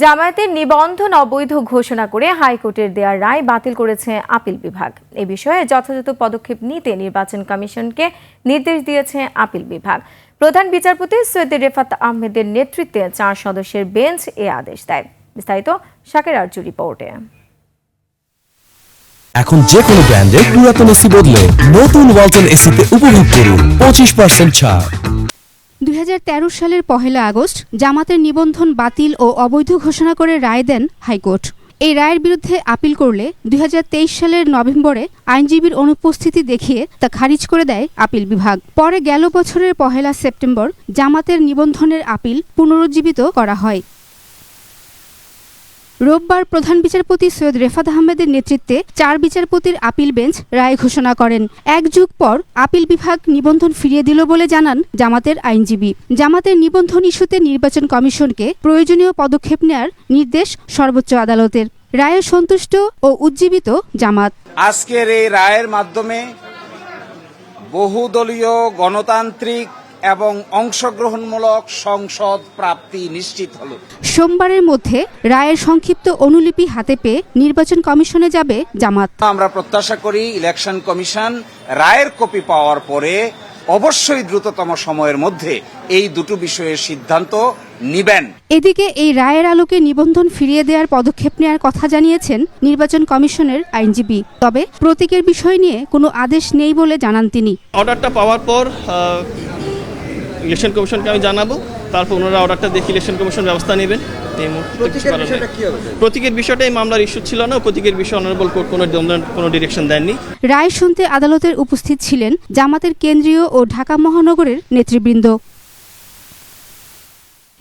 জামায়াতের নিবন্ধন অবৈধ ঘোষণা করে হাইকোর্টের দেয়া রায় বাতিল করেছে আপিল বিভাগ। এ বিষয়ে যথাযথ পদক্ষেপ নিতে নির্বাচন কমিশনকে নির্দেশ দিয়েছে আপিল বিভাগ। প্রধান বিচারপতি সৈয়দ রেফাত আহমেদের নেতৃত্বে 4 সদস্যের বেঞ্চ এ আদেশ দেয়। বিস্তারিত শাকের আরজু রিপোর্টে। এখন যে কোনো ব্র্যান্ডের পুরাতন এসি বদলে নতুন ওয়ালটন এসিতে উপভোগ করুন 25% ছাড়। 2013 সালের 1 আগস্ট জামাতের নিবন্ধন বাতিল ও অবৈধ ঘোষণা করে রায় দেন হাইকোর্ট। এই রায়ের বিরুদ্ধে আপিল করলে 2023 সালের নভেম্বরে আইনজীবীর অনুপস্থিতি দেখিয়ে তা খারিজ করে দেয় আপিল বিভাগ। পরে গেল বছরের 1 সেপ্টেম্বর জামাতের নিবন্ধনের আপিল পুনরুজ্জীবিত করা হয়। রোববার প্রধান বিচারপতি সৈয়দ রেফাত আহমেদের নেতৃত্বে 4 বিচারপতির আপিল বেঞ্চ রায় ঘোষণা করেন। 1 যুগ পর আপিল বিভাগ নিবন্ধন ফিরিয়ে দিল বলে জানান জামাতের আইনজীবী। জামাতের নিবন্ধন ইস্যুতে নির্বাচন কমিশনকে প্রয়োজনীয় পদক্ষেপ নেয়ার নির্দেশ সর্বোচ্চ আদালতের। রায়ে সন্তুষ্ট ও উজ্জীবিত জামাত। আজকের এই রায়ের মাধ্যমে বহুদলীয় গণতান্ত্রিক এবং অংশগ্রহণমূলক সংসদ প্রাপ্তি নিশ্চিত হলো। সোমবারের মধ্যে রায়ের সংক্ষিপ্ত অনুলিপি হাতে পেয়ে নির্বাচন কমিশনে যাবে জামাত। আমরা প্রত্যাশা করি ইলেকশন কমিশন রায়ের কপি পাওয়ার পরে অবশ্যই দ্রুততম সময়ের মধ্যে এই দুটো বিষয়ের সিদ্ধান্ত নিবেন। এদিকে এই রায়ের আলোকে নিবন্ধন ফিরিয়ে দেওয়ার পদক্ষেপ নেওয়ার কথা জানিয়েছেন নির্বাচন কমিশনের আইনজীবী। তবে প্রতীকের বিষয় নিয়ে কোনো আদেশ নেই বলে জানান তিনি। অর্ডারটা পাওয়ার পর ইলেকশন কমিশনকে আমি জানাবো, তারপর ওনারা অর্ডারটা দেখে ইলেকশন কমিশন ব্যবস্থা নেবেন। প্রতীকের বিষয়টা এই মামলার ইস্যু ছিল না। প্রতীকের বিষয়ে অনারেবল কোর্ট কোনো ডিরেকশন দেননি। রায় শুনতে আদালতের উপস্থিত ছিলেন জামাতের কেন্দ্রীয় ও ঢাকা মহানগরের নেতৃবৃন্দ।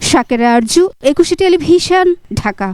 শাকের আরজু, 21 টেলিভিশন, ঢাকা।